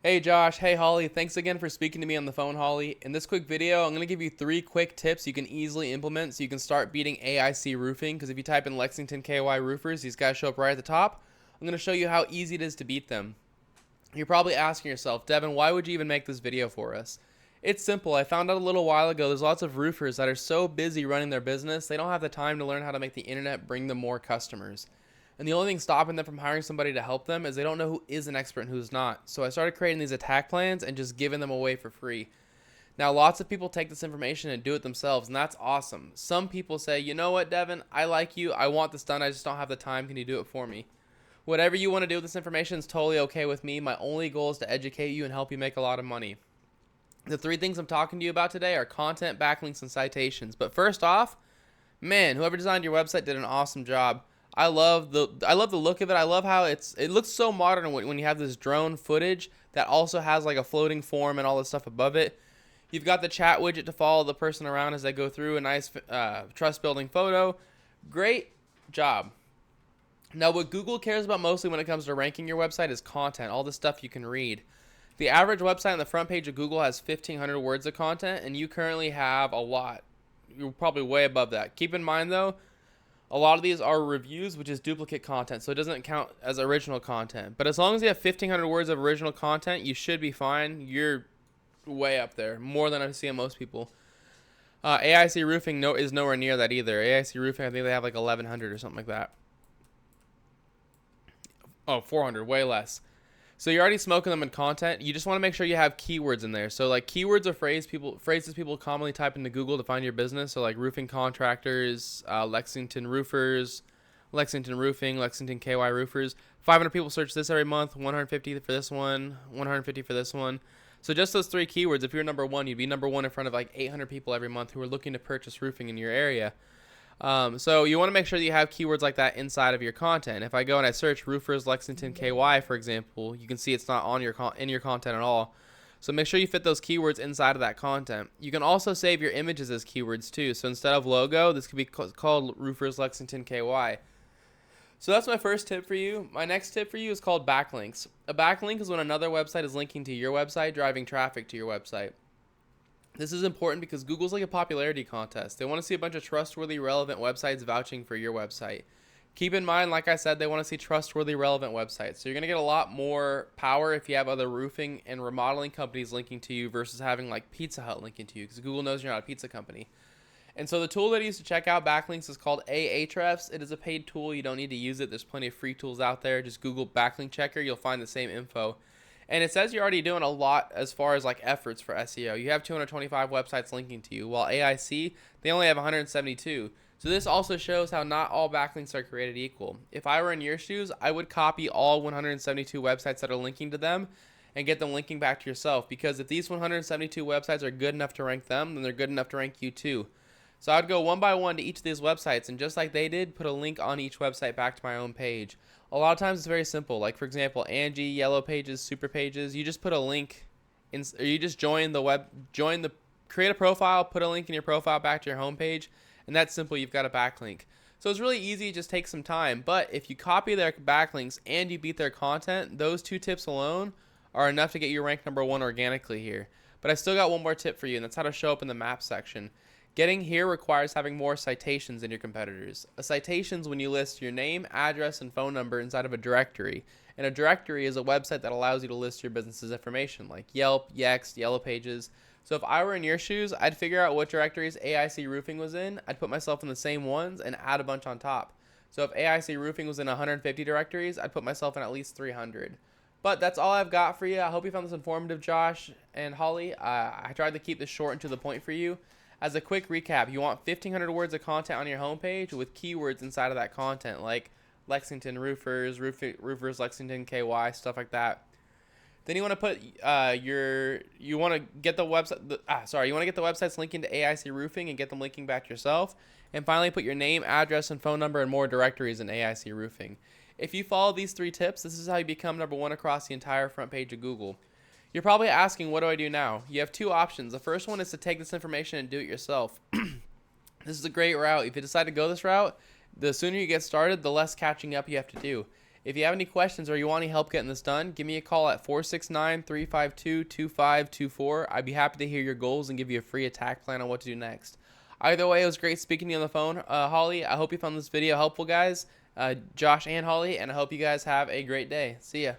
Hey Josh, hey Holly, thanks again for speaking to me on the phone, Holly. In this quick video, I'm going to give you 3 quick tips you can easily implement so you can start beating AIC roofing, because if you type in Lexington KY roofers, these guys show up right at the top. I'm going to show you how easy it is to beat them. You're probably asking yourself, Devin, why would you even make this video for us? It's simple. I found out a little while ago there's lots of roofers that are so busy running their business, they don't have the time to learn how to make the internet bring them more customers. And the only thing stopping them from hiring somebody to help them is they don't know who is an expert and who's not. So I started creating these attack plans and just giving them away for free. Now, lots of people take this information and do it themselves, and that's awesome. Some people say, you know what, Devin, I like you. I want this done. I just don't have the time. Can you do it for me? Whatever you want to do with this information is totally okay with me. My only goal is to educate you and help you make a lot of money. The 3 things I'm talking to you about today are content, backlinks, and citations. But first off, man, whoever designed your website did an awesome job. I love the look of it. I love how it looks so modern when you have this drone footage that also has like a floating form and all this stuff above it. You've got the chat widget to follow the person around as they go through a nice trust building photo. Great job. Now, what Google cares about mostly when it comes to ranking your website is content, all the stuff you can read. The average website on the front page of Google has 1,500 words of content, and you currently have a lot. You're probably way above that. Keep in mind, though, a lot of these are reviews, which is duplicate content, so it doesn't count as original content. But as long as you have 1,500 words of original content, you should be fine. You're way up there, more than I see in most people. AIC Roofing is nowhere near that either. AIC Roofing, I think they have like 1,100 or something like that. Oh, 400, way less. So you're already smoking them in content. You just want to make sure you have keywords in there. So like keywords are phrases people commonly type into Google to find your business. So like roofing contractors, Lexington roofers, Lexington roofing, Lexington KY roofers. 500 people search this every month. 150 for this one. 150 for this one. So just those 3 keywords. If you're number 1, you'd be number 1 in front of like 800 people every month who are looking to purchase roofing in your area. So you want to make sure that you have keywords like that inside of your content. If I go and I search roofers Lexington KY, for example, you can see it's not on in your content at all. So make sure you fit those keywords inside of that content. You can also save your images as keywords too. So instead of logo, this could be called roofers Lexington KY. So that's my first tip for you. My next tip for you is called backlinks. A backlink is when another website is linking to your website, driving traffic to your website. This is important because Google's like a popularity contest. They want to see a bunch of trustworthy, relevant websites vouching for your website. Keep in mind, like I said, they want to see trustworthy, relevant websites. So you're going to get a lot more power if you have other roofing and remodeling companies linking to you versus having like Pizza Hut linking to you, because Google knows you're not a pizza company. And so the tool that I use to check out backlinks is called Ahrefs. It is a paid tool. You don't need to use it. There's plenty of free tools out there. Just Google backlink checker. You'll find the same info. And it says you're already doing a lot as far as like efforts for SEO. You have 225 websites linking to you, while AIC, they only have 172. So this also shows how not all backlinks are created equal. If I were in your shoes, I would copy all 172 websites that are linking to them and get them linking back to yourself, because if these 172 websites are good enough to rank them, then they're good enough to rank you too. So I'd go one by one to each of these websites, and just like they did, put a link on each website back to my own page. A lot of times it's very simple. Like for example, Angie, Yellow Pages, Super Pages. You just put a link in, or you just create a profile, put a link in your profile back to your homepage, and that's simple. You've got a backlink. So it's really easy. It just takes some time. But if you copy their backlinks and you beat their content, those 2 tips alone are enough to get you ranked number 1 organically here. But I still got one more tip for you, and that's how to show up in the map section. Getting here requires having more citations than your competitors. A citation is when you list your name, address, and phone number inside of a directory. And a directory is a website that allows you to list your business's information, like Yelp, Yext, Yellow Pages. So if I were in your shoes, I'd figure out what directories AIC Roofing was in. I'd put myself in the same ones and add a bunch on top. So if AIC Roofing was in 150 directories, I'd put myself in at least 300. But that's all I've got for you. I hope you found this informative, Josh and Holly. I tried to keep this short and to the point for you. As a quick recap, you want 1,500 words of content on your homepage with keywords inside of that content, like Lexington roofers, roofers Lexington KY, stuff like that. Then you want to put you want to get the websites linking to AIC Roofing and get them linking back yourself. And finally, put your name, address, and phone number in more directories in AIC Roofing. If you follow these 3 tips, this is how you become number 1 across the entire front page of Google. You're probably asking, what do I do now? You have 2 options. The first one is to take this information and do it yourself. This is a great route. If you decide to go this route, the sooner you get started, the less catching up you have to do. If you have any questions or you want any help getting this done, give me a call at 469-352-2524. I'd be happy to hear your goals and give you a free attack plan on what to do next. Either way, it was great speaking to you on the phone, Holly. I hope you found this video helpful, guys. Josh and Holly, and I hope you guys have a great day. See ya.